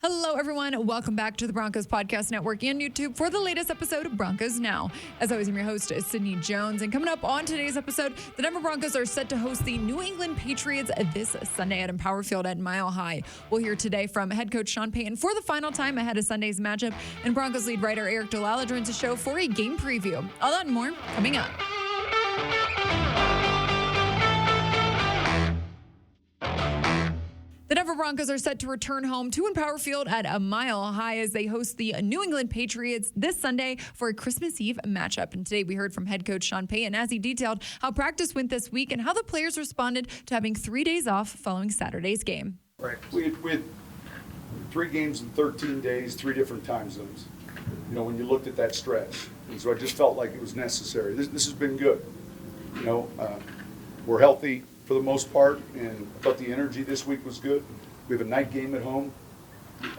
Hello, everyone. Welcome back to the Broncos Podcast Network and YouTube for the latest episode of Broncos Now. As always, I'm your host, Sydney Jones. And coming up on today's episode, the Denver Broncos are set to host the New England Patriots this Sunday at Empower Field at Mile High. We'll hear today from head coach Sean Payton for the final time ahead of Sunday's matchup. And Broncos lead writer Eric Dellala joins the show for a game preview. All that and more coming up. The Denver Broncos are set to return home to Empower Field at a Mile High as they host the New England Patriots this Sunday for a Christmas Eve matchup. And today we heard from head coach Sean Payton as he detailed how practice went this week and how the players responded to having 3 days off following Saturday's game. Right. We had 3 games in 13 days, 3 different time zones, when you looked at that stretch. And so I just felt like it was necessary. This has been good. We're healthy for the most part, and I thought the energy this week was good. We have a night game at home.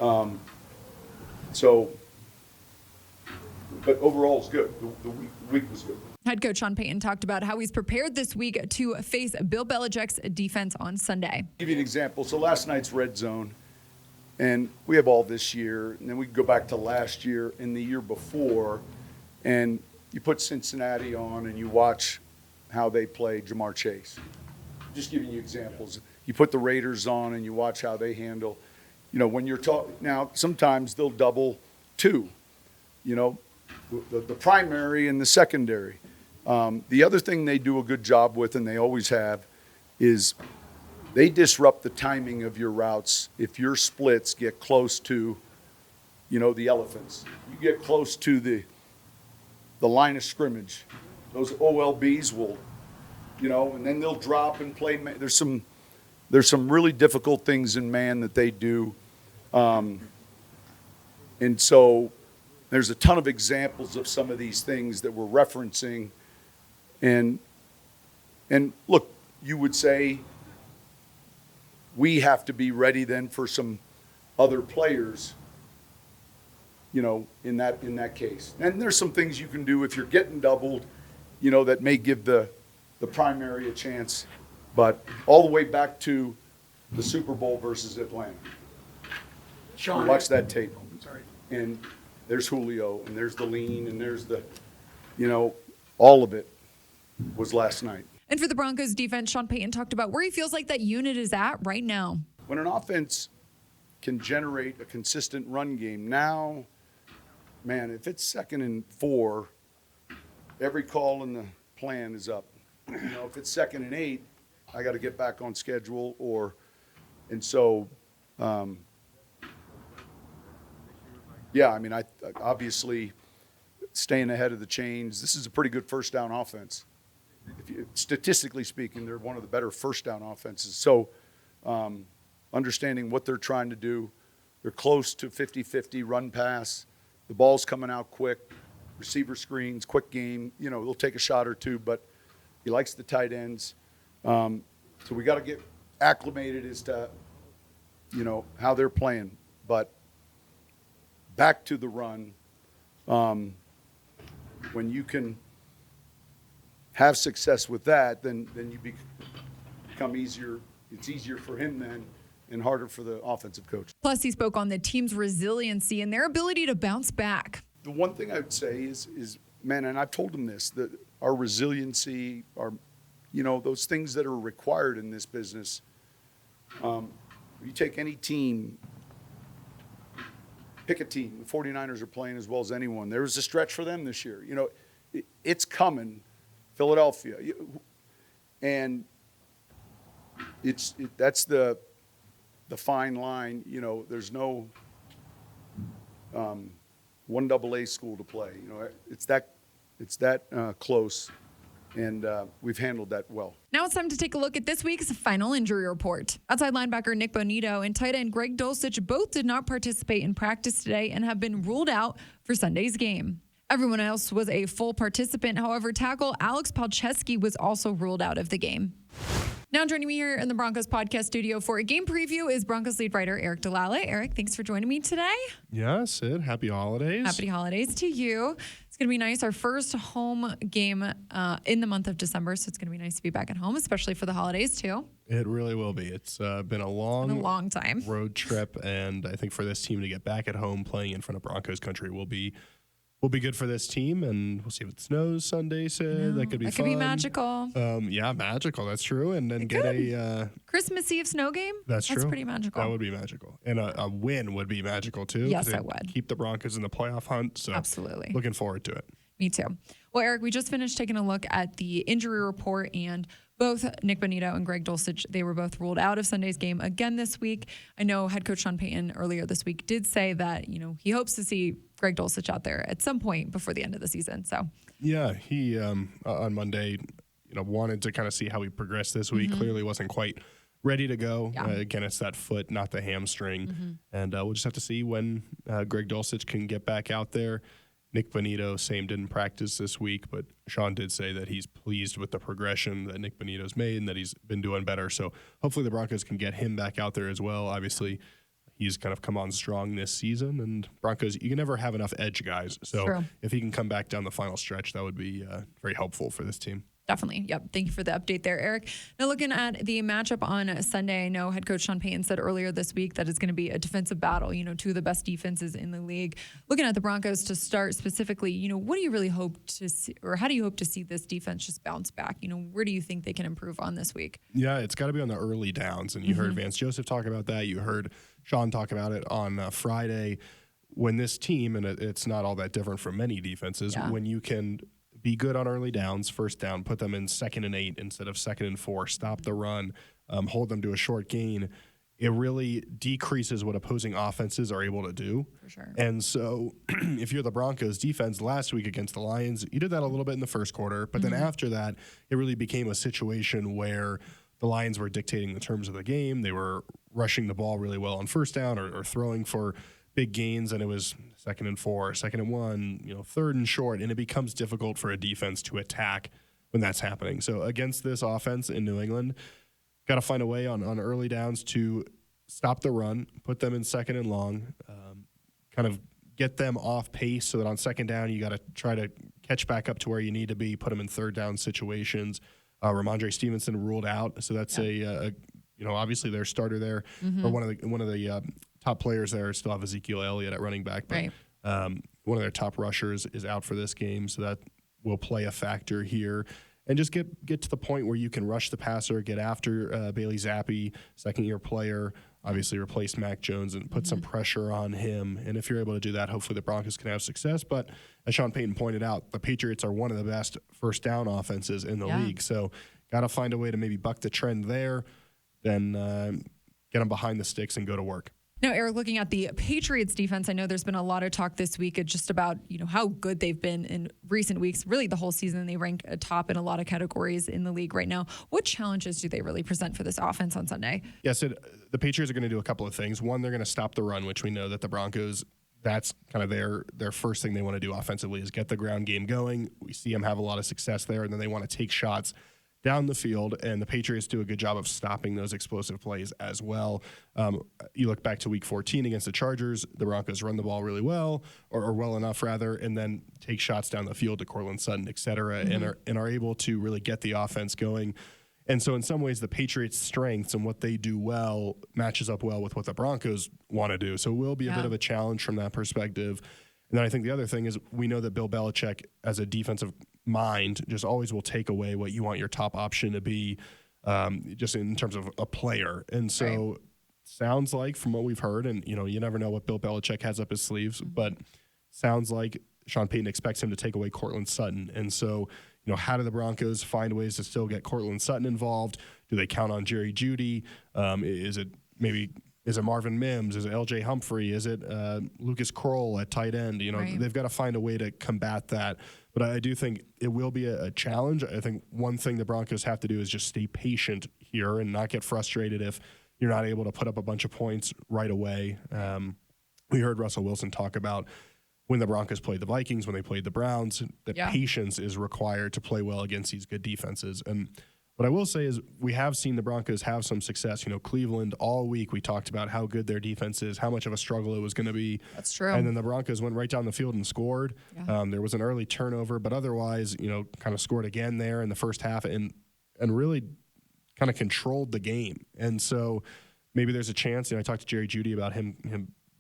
But overall it's good. The week was good. Head coach Sean Payton talked about how he's prepared this week to face Bill Belichick's defense on Sunday. I'll give you an example. So last night's red zone, and we have all this year, and then we go back to last year and the year before, and you put Cincinnati on and you watch how they play Jamar Chase. Just giving you examples. You put the Raiders on and you watch how they handle. When you're talking now, sometimes they'll double 2. The primary and the secondary. The other thing they do a good job with, and they always have, is they disrupt the timing of your routes. If your splits get close to, the elephants, you get close to the line of scrimmage. Those OLBs will. And then they'll drop and play. There's some really difficult things in man that they do. And so there's a ton of examples of some of these things that we're referencing. And look, you would say we have to be ready then for some other players, in that case. And there's some things you can do if you're getting doubled, that may give the primary a chance, but all the way back to the Super Bowl versus Atlanta. Sean, watch that tape. Sorry. And there's Julio, and there's the lean, and there's the, all of it was last night. And for the Broncos defense, Sean Payton talked about where he feels like that unit is at right now. When an offense can generate a consistent run game, now, man, if it's 2nd and 4, every call in the plan is up. If it's 2nd and 8, I got to get back on schedule, I obviously staying ahead of the chains. This is a pretty good first down offense. Statistically speaking, they're one of the better first down offenses. So understanding what they're trying to do, they're close to 50-50 run pass. The ball's coming out quick, receiver screens, quick game. They'll take a shot or two, but he likes the tight ends. So we got to get acclimated as to, how they're playing. But back to the run, when you can have success with that, then you become easier. It's easier for him then and harder for the offensive coach. Plus, he spoke on the team's resiliency and their ability to bounce back. The one thing I would say is man, and I've told him this, that our resiliency, our, those things that are required in this business. You take any team, pick a team. The 49ers are playing as well as anyone. There was a stretch for them this year. It's coming, Philadelphia. And that's the fine line. There's no 1AA school to play. It's that close, and we've handled that well. Now it's time to take a look at this week's final injury report. Outside linebacker Nick Bonito and tight end Greg Dulcich both did not participate in practice today and have been ruled out for Sunday's game. Everyone else was a full participant. However, tackle Alex Palczewski was also ruled out of the game. Now joining me here in the Broncos podcast studio for a game preview is Broncos lead writer Eric Dellala. Eric, thanks for joining me today. Yeah, Sid, happy holidays. Happy holidays to you. It's going to be nice. Our first home game in the month of December, so it's going to be nice to be back at home, especially for the holidays too. It really will be. It's been a long time road trip, and I think for this team to get back at home playing in front of Broncos country will be good for this team, and we'll see if it snows Sunday. That could be fun. That could be magical. Yeah, magical. That's true. And then get a Christmas Eve snow game. That's true. That's pretty magical. That would be magical, and a win would be magical too. Yes, it would. Keep the Broncos in the playoff hunt. So absolutely, looking forward to it. Me too. Well, Eric, we just finished taking a look at the injury report, and both Nick Bonito and Greg Dulcich, they were both ruled out of Sunday's game again this week. I know head coach Sean Payton earlier this week did say that, he hopes to see Greg Dulcich out there at some point before the end of the season. So yeah, he on Monday, wanted to kind of see how he progressed this week. Clearly wasn't quite ready to go. Yeah. Again, it's that foot, not the hamstring. And we'll just have to see when Greg Dulcich can get back out there. Nick Bonito, same, didn't practice this week, but Sean did say that he's pleased with the progression that Nick Bonito's made and that he's been doing better. So hopefully the Broncos can get him back out there as well. Obviously, he's kind of come on strong this season, and Broncos, you can never have enough edge guys. So True. If he can come back down the final stretch, that would be very helpful for this team. Definitely. Yep. Thank you for the update there, Eric. Now, looking at the matchup on Sunday, I know head coach Sean Payton said earlier this week that it's going to be a defensive battle, two of the best defenses in the league. Looking at the Broncos to start specifically, what do you really hope to see, or how do you hope to see this defense just bounce back? Where do you think they can improve on this week? Yeah, it's got to be on the early downs. And you heard Vance Joseph talk about that. You heard Sean talk about it on Friday. When this team, and it's not all that different from many defenses, when you can be good on early downs, first down, put them in 2nd and 8 instead of 2nd and 4, stop the run, hold them to a short gain, it really decreases what opposing offenses are able to do. For sure. And so if you're the Broncos defense last week against the Lions, you did that a little bit in the first quarter, but then after that, it really became a situation where the Lions were dictating the terms of the game. They were rushing the ball really well on first down or throwing for big gains, and it was 2nd and 4, 2nd and 1, 3rd and short, and it becomes difficult for a defense to attack when that's happening. So against this offense in New England, got to find a way on early downs to stop the run, put them in 2nd and long, kind of get them off pace so that on 2nd down you got to try to catch back up to where you need to be, put them in 3rd down situations. Ramondre Stevenson ruled out, so that's obviously their starter there, or one of the top players there. Still have Ezekiel Elliott at running back, but one of their top rushers is out for this game, so that will play a factor here. And just get to the point where you can rush the passer, get after Bailey Zappi, second-year player, obviously replace Mac Jones and put some pressure on him. And if you're able to do that, hopefully the Broncos can have success. But as Sean Payton pointed out, the Patriots are one of the best first down offenses in the league. So got to find a way to maybe buck the trend there, then get them behind the sticks and go to work. Now, Eric, looking at the Patriots defense, I know there's been a lot of talk this week just about, how good they've been in recent weeks, really the whole season. They rank atop in a lot of categories in the league right now. What challenges do they really present for this offense on Sunday? Yes, the Patriots are going to do a couple of things. One, they're going to stop the run, which we know that the Broncos, that's kind of their first thing they want to do offensively is get the ground game going. We see them have a lot of success there, and then they want to take shots down the field, and the Patriots do a good job of stopping those explosive plays as well. You look back to Week 14 against the Chargers, the Broncos run the ball really well, or well enough rather, and then take shots down the field to Cortland Sutton, et cetera, and are able to really get the offense going. And so in some ways, the Patriots' strengths and what they do well matches up well with what the Broncos want to do. So it will be a bit of a challenge from that perspective. And then I think the other thing is we know that Bill Belichick, as a defensive mind, just always will take away what you want your top option to be, just in terms of a player. And so sounds like from what we've heard, and you never know what Bill Belichick has up his sleeves, but sounds like Sean Payton expects him to take away Cortland Sutton. And so, how do the Broncos find ways to still get Cortland Sutton involved? Do they count on Jerry Jeudy? Is it Marvin Mims? Is it L.J. Humphrey? Is it Lucas Kroll at tight end? They've got to find a way to combat that. But I do think it will be a challenge. I think one thing the Broncos have to do is just stay patient here and not get frustrated if you're not able to put up a bunch of points right away. We heard Russell Wilson talk about when the Broncos played the Vikings, when they played the Browns, that patience is required to play well against these good defenses. And What I will say is we have seen the Broncos have some success. Cleveland all week we talked about how good their defense is, how much of a struggle it was going to be. That's true. And then the Broncos went right down the field and scored. Yeah. There was an early turnover, but otherwise, kind of scored again there in the first half and really kind of controlled the game. And so maybe there's a chance. I talked to Jerry Jeudy about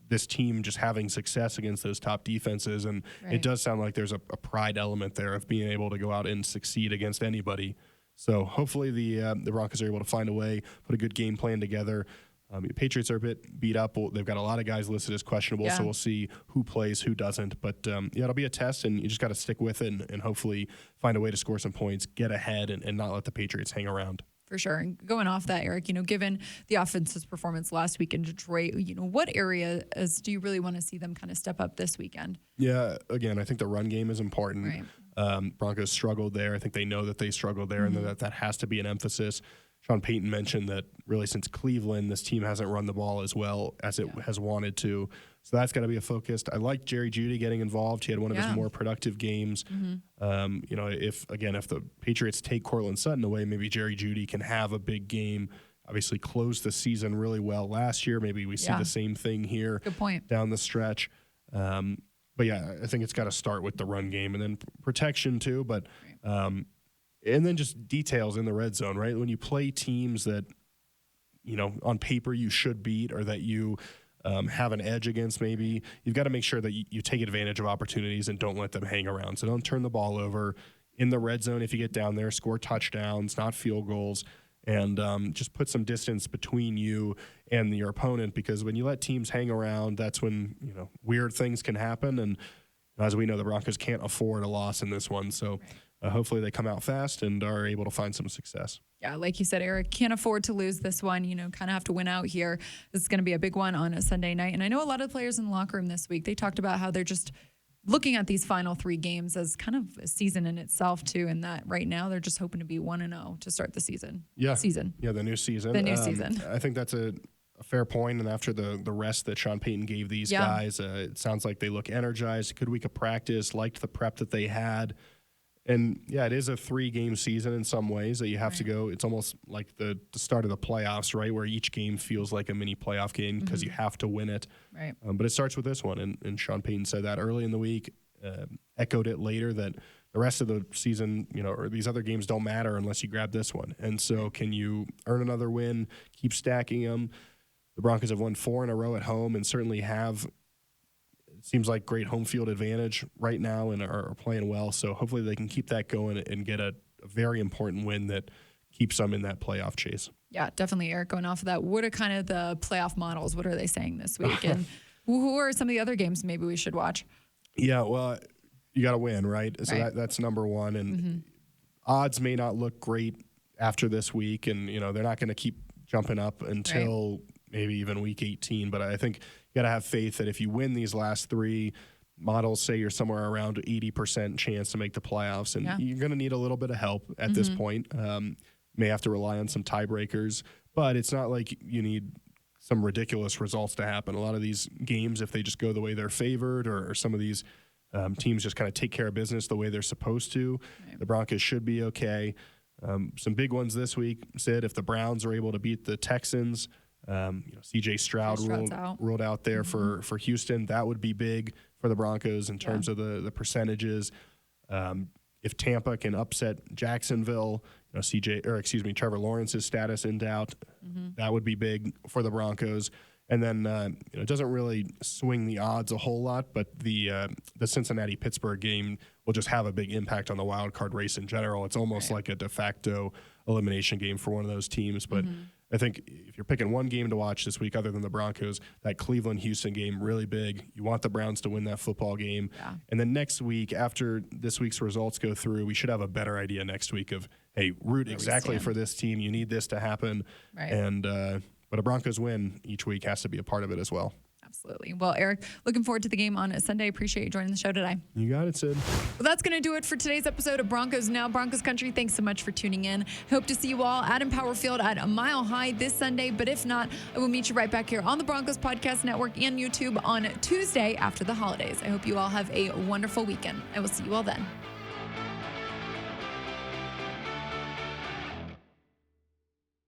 this team just having success against those top defenses, and it does sound like there's a pride element there of being able to go out and succeed against anybody. So hopefully the Broncos are able to find a way, put a good game plan together. The Patriots are a bit beat up. They've got a lot of guys listed as questionable, so we'll see who plays, who doesn't. But it'll be a test, and you just got to stick with it and hopefully find a way to score some points, get ahead, and not let the Patriots hang around. For sure. And going off that, Eric, given the offense's performance last week in Detroit, what areas do you really want to see them kind of step up this weekend? Yeah, again, I think the run game is important. Right. Broncos struggled there. I think they know that they struggled there, and that has to be an emphasis. Sean Payton mentioned that really since Cleveland, this team hasn't run the ball as well as it has wanted to. So that's got to be a focus. I like Jerry Jeudy getting involved. He had one of his more productive games. If the Patriots take Cortland Sutton away, maybe Jerry Jeudy can have a big game. Obviously closed the season really well last year. Maybe we see the same thing here. Good point. Down the stretch. But yeah, I think it's got to start with the run game and then protection too. But and then just details in the red zone, right? When you play teams that, on paper you should beat or that you have an edge against, maybe you've got to make sure that you take advantage of opportunities and don't let them hang around. So don't turn the ball over in the red zone. If you get down there, score touchdowns, not field goals, and just put some distance between you and your opponent, because when you let teams hang around, that's when, weird things can happen. And as we know, the Broncos can't afford a loss in this one. So hopefully they come out fast and are able to find some success. Yeah, like you said, Eric, can't afford to lose this one, kind of have to win out here. This is going to be a big one on a Sunday night. And I know a lot of players in the locker room this week, they talked about how they're just looking at these final 3 games as kind of a season in itself too, and that right now they're just hoping to be 1-0 to start the season. Yeah, the new season. I think that's a fair point. And after the rest that Sean Payton gave these guys, it sounds like they look energized. Good week of practice, liked the prep that they had. And yeah, it is a 3-game season in some ways that you have to go. It's almost like the start of the playoffs, right? Where each game feels like a mini playoff game because you have to win it. Right. But it starts with this one. And Sean Payton said that early in the week, echoed it later that the rest of the season, or these other games don't matter unless you grab this one. And so can you earn another win, keep stacking them? The Broncos have won 4 in a row at home and certainly have, it seems like, great home field advantage right now and are playing well. So hopefully they can keep that going and get a very important win that keeps them in that playoff chase. Yeah, definitely, Eric. Going off of that, what are kind of the playoff models? What are they saying this week? And who are some of the other games maybe we should watch? Yeah, well, you got to win, right? So that's number one. And odds may not look great after this week. And, they're not going to keep jumping up until maybe even week 18. But I think you got to have faith that if you win these last 3, models say you're somewhere around 80% chance to make the playoffs. And you're going to need a little bit of help at this point. May have to rely on some tiebreakers. But it's not like you need some ridiculous results to happen. A lot of these games, if they just go the way they're favored, or some of these teams just kind of take care of business the way they're supposed to, the Broncos should be okay. Some big ones this week, Sid, if the Browns are able to beat the Texans, C.J. Stroud ruled out there for Houston. That would be big for the Broncos in terms of the percentages. If Tampa can upset Jacksonville, Trevor Lawrence's status in doubt, that would be big for the Broncos. And then it doesn't really swing the odds a whole lot, but the Cincinnati-Pittsburgh game will just have a big impact on the wild card race in general. It's almost like a de facto elimination game for one of those teams. But I think if you're picking one game to watch this week other than the Broncos, that Cleveland-Houston game, really big. You want the Browns to win that football game. Yeah. And then next week, after this week's results go through, we should have a better idea next week of, hey, root exactly for this team. You need this to happen. Right. And but a Broncos win each week has to be a part of it as well. Absolutely. Well, Eric, looking forward to the game on Sunday. Appreciate you joining the show today. You got it, Sid. Well, that's going to do it for today's episode of Broncos Now, Broncos Country. Thanks so much for tuning in. Hope to see you all at Empower Field at a Mile High this Sunday. But if not, I will meet you right back here on the Broncos Podcast Network and YouTube on Tuesday after the holidays. I hope you all have a wonderful weekend. I will see you all then.